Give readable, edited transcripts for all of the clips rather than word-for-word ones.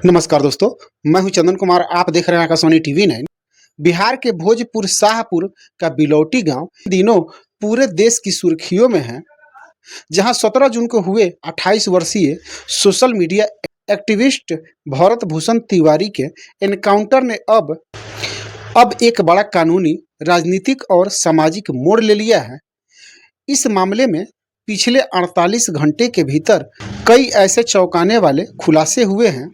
नमस्कार दोस्तों, मैं हूं चंदन कुमार। आप देख रहे हैं आकाशवाणी टीवी 9। बिहार के भोजपुर शाहपुर का बिलौटी गांव दिनों पूरे देश की सुर्खियों में है, जहां 17 जून को हुए 28 वर्षीय social media activist Bharat Bhushan Tiwari के एनकाउंटर ने अब एक बड़ा कानूनी, राजनीतिक और सामाजिक मोड़ ले लिया है। इस मामले में पिछले 48 घंटे के भीतर कई ऐसे चौंकाने वाले खुलासे हुए हैं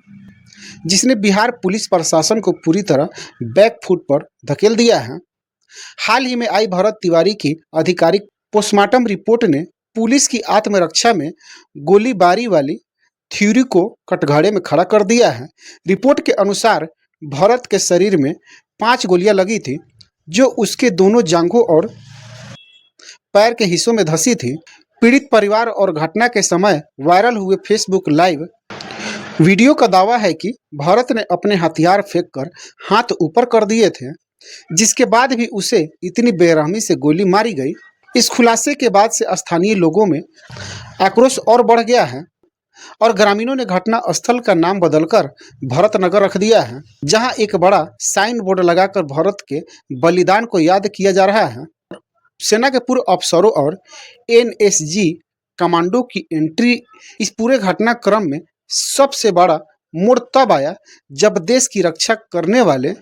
जिसने बिहार पुलिस प्रशासन को पूरी तरह बैकफुट पर धकेल दिया है। हाल ही में आई भरत तिवारी की आधिकारिक पोस्टमार्टम रिपोर्ट ने पुलिस की आत्मरक्षा में गोलीबारी वाली थ्योरी को कटघरे में खड़ा कर दिया है। रिपोर्ट के अनुसार भरत के शरीर में 5 गोलियां लगी थी, जो उसके दोनों जांघों और पैर के हिस्सों में धंसी थी। पीड़ित परिवार और घटना के समय वायरल हुए फेसबुक लाइव वीडियो का दावा है कि भरत ने अपने हथियार फेंककर हाथ ऊपर कर दिए थे, जिसके बाद भी उसे इतनी बेरहमी से गोली मारी गई। इस खुलासे के बाद से स्थानीय लोगों में आक्रोश और बढ़ गया है और ग्रामीणों ने घटना स्थल का नाम बदलकर भरत नगर रख दिया है, जहां एक बड़ा साइन बोर्ड लगाकर भरत के बलिदान को याद किया जा रहा है। सेना के पूर्व अफसरों और एनएसजी कमांडो की एंट्री इस पूरे घटनाक्रम में सबसे बड़ा मोड़ तब आया जब देश की रक्षा करने वाले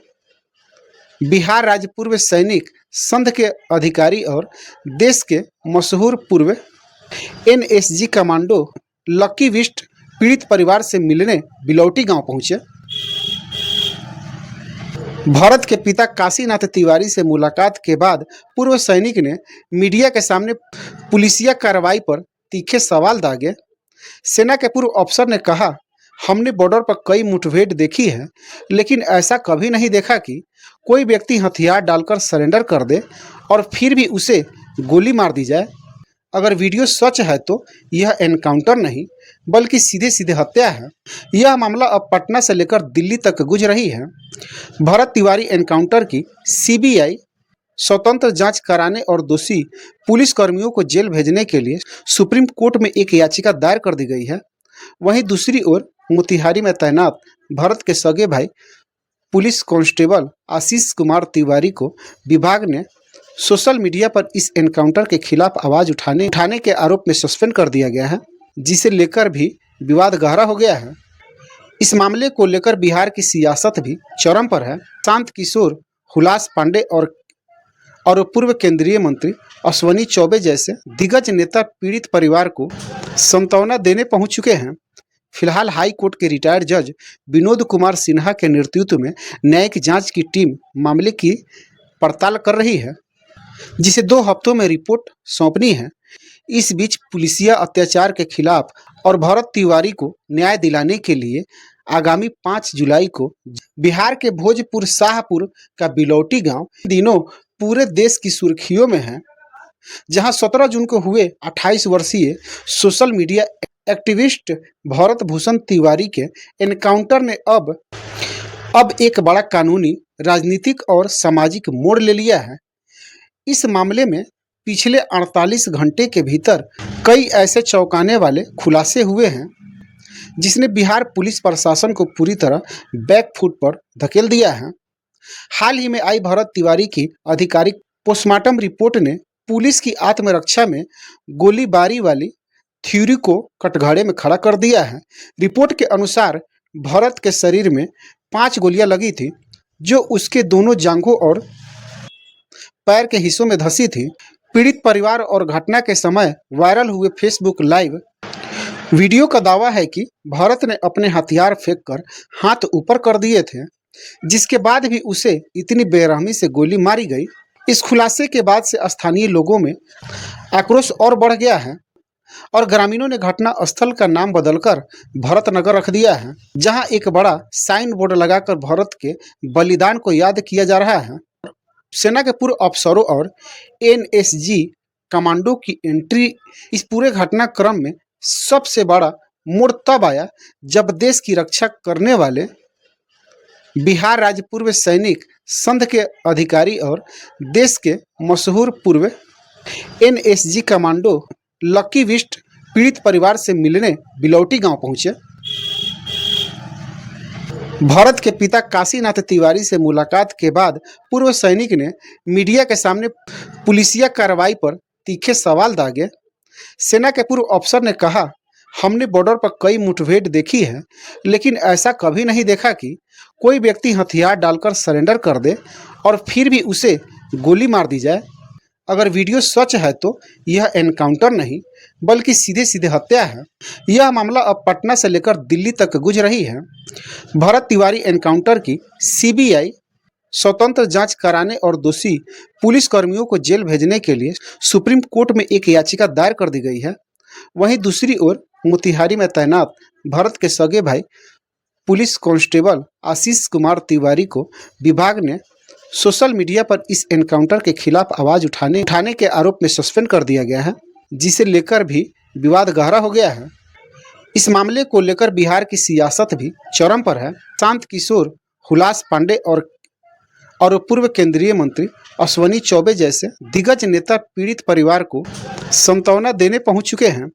बिहार राज्य पूर्व सैनिक संघ के अधिकारी और देश के मशहूर पूर्व एनएसजी कमांडो लकी विस्ट पीड़ित परिवार से मिलने बिलौटी गांव पहुंचे। भरत के पिता काशीनाथ तिवारी से मुलाकात के बाद पूर्व सैनिक ने मीडिया के सामने पुलिसिया कार्रवाई पर तीखे सवाल दागे। सेना के पूर्व अफसर ने कहा, हमने बॉर्डर पर कई मुठभेड़ देखी है, लेकिन ऐसा कभी नहीं देखा कि कोई व्यक्ति हथियार डालकर सरेंडर कर दे और फिर भी उसे गोली मार दी जाए। अगर वीडियो सच है तो यह एनकाउंटर नहीं बल्कि सीधे सीधे हत्या है। यह मामला अब पटना से लेकर दिल्ली तक गुज रही है। भरत तिवारी एनकाउंटर की सीबीआई स्वतंत्र जांच कराने और दोषी पुलिसकर्मियों को जेल भेजने के लिए सुप्रीम कोर्ट में एक याचिका दायर कर दी गई है। वहीं दूसरी ओर मोतिहारी में तैनात भरत के सगे भाई पुलिस कांस्टेबल आशीष कुमार तिवारी को विभाग ने सोशल मीडिया पर इस एनकाउंटर के खिलाफ आवाज उठाने के आरोप में सस्पेंड कर दिया गया है, जिसे लेकर भी विवाद गहरा हो गया है। इस मामले को लेकर बिहार की सियासत भी चरम पर है। शांत किशोर, हुलास पांडे और पूर्व केंद्रीय मंत्री अश्विनी चौबे जैसे दिग्गज नेता पीड़ित परिवार को सांत्वना देने पहुंच चुके हैं। फिलहाल हाई कोर्ट के रिटायर्ड जज विनोद कुमार सिन्हा के नेतृत्व में न्यायिक जांच की टीम मामले की पड़ताल कर रही है, जिसे 2 हफ्तों में रिपोर्ट सौंपनी है। इस बीच पुलिसिया अत्याचार के खिलाफ और भरत तिवारी को न्याय दिलाने के लिए आगामी 5 जुलाई को बिहार के भोजपुर शाहपुर का बिलौटी गांव दिनों पूरे देश की सुर्खियों में है, जहां 17 जून को हुए 28 वर्षीय social media activist Bharat Bhushan Tiwari के एनकाउंटर ने अब एक बड़ा कानूनी, राजनीतिक और सामाजिक मोड़ ले लिया है। इस मामले में पिछले 48 घंटे के भीतर कई ऐसे चौंकाने वाले खुलासे हुए हैं जिसने बिहार पुलिस प्रशासन को पूरी तरह बैकफुट पर धकेल दिया है। हाल ही में आई भरत तिवारी की आधिकारिक पोस्टमार्टम रिपोर्ट ने पुलिस की आत्मरक्षा में गोलीबारी वाली थ्योरी को कटघरे में खड़ा कर दिया है। रिपोर्ट के अनुसार भरत के शरीर में 5 गोलियां लगी थी, जो उसके दोनों जांघों और पैर के हिस्सों में धंसी थी। पीड़ित परिवार और घटना के समय वायरल हुए फेसबुक लाइव वीडियो का दावा है कि भरत ने अपने हथियार फेंककर हाथ ऊपर कर दिए थे, जिसके बाद भी उसे इतनी बेरहमी से गोली मारी गई। इस खुलासे के बाद से स्थानीय लोगों में आक्रोश और बढ़ गया है और ग्रामीणों ने घटना स्थल का नाम बदलकर भरत नगर रख दिया है, जहां एक बड़ा साइन बोर्ड लगाकर भरत के बलिदान को याद किया जा रहा है। सेना के पूर्व अफसरों और एनएसजी कमांडो की एंट्री इस पूरे घटनाक्रम में सबसे बड़ा मोड़ तब आया जब देश की रक्षा करने वाले बिहार राज्य पूर्व सैनिक संघ के अधिकारी और देश के मशहूर पूर्व एनएसजी कमांडो लकी विस्ट पीड़ित परिवार से मिलने बिलौटी गांव पहुंचे। भरत के पिता काशीनाथ तिवारी से मुलाकात के बाद पूर्व सैनिक ने मीडिया के सामने पुलिसिया कार्रवाई पर तीखे सवाल दागे। सेना के पूर्व अफसर ने कहा, हमने बॉर्डर पर कई मुठभेड़ देखी है, लेकिन ऐसा कभी नहीं देखा कि कोई व्यक्ति हथियार डालकर सरेंडर कर दे और फिर भी उसे गोली मार दी जाए। अगर वीडियो सच है तो यह एनकाउंटर नहीं बल्कि सीधे सीधे हत्या है। यह मामला अब पटना से लेकर दिल्ली तक गुज रही है। भरत तिवारी एनकाउंटर की सीबीआई स्वतंत्र जांच कराने और दोषी पुलिसकर्मियों को जेल भेजने के लिए सुप्रीम कोर्ट में एक याचिका दायर कर दी गई है। वहीं दूसरी ओर मोतिहारी में तैनात भरत के सगे भाई पुलिस कांस्टेबल आशीष कुमार तिवारी को विभाग ने सोशल मीडिया पर इस एनकाउंटर के खिलाफ आवाज उठाने के आरोप में सस्पेंड कर दिया गया है, जिसे लेकर भी विवाद गहरा हो गया है। इस मामले को लेकर बिहार की सियासत भी चरम पर है। शांत किशोर, हुलास पांडे और पूर्व केंद्रीय मंत्री अश्विनी चौबे जैसे दिग्गज नेता पीड़ित परिवार को सांत्वना देने पहुंच चुके हैं।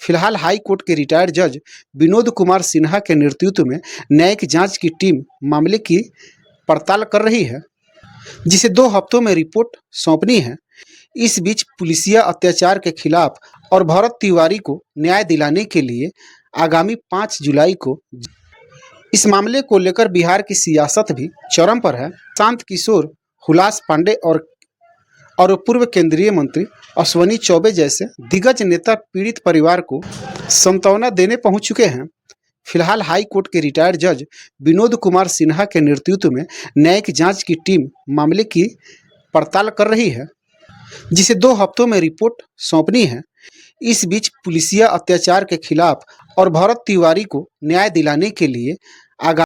फिलहाल हाई कोर्ट के रिटायर्ड जज विनोद कुमार सिन्हा के नेतृत्व में न्यायिक जांच की टीम मामले की पड़ताल कर रही है, जिसे 2 हफ्तों में रिपोर्ट सौंपनी है। इस बीच पुलिसिया अत्याचार के खिलाफ और भरत तिवारी को न्याय दिलाने के लिए आगामी 5 जुलाई को इस मामले को लेकर बिहार की सियासत भी चरम पर है। शांत किशोर, हुलास पांडे और पूर्व केंद्रीय मंत्री अश्विनी चौबे जैसे दिग्गज नेता पीड़ित परिवार को सांत्वना देने पहुंच चुके हैं। फिलहाल हाई कोर्ट के रिटायर्ड जज विनोद कुमार सिन्हा के नेतृत्व में न्यायिक जांच की टीम मामले की पड़ताल कर रही है, जिसे 2 हफ्तों में रिपोर्ट सौंपनी है। इस बीच पुलिसिया अत्याचार के खिलाफ और भरत तिवारी को न्याय दिलाने के लिए आगामी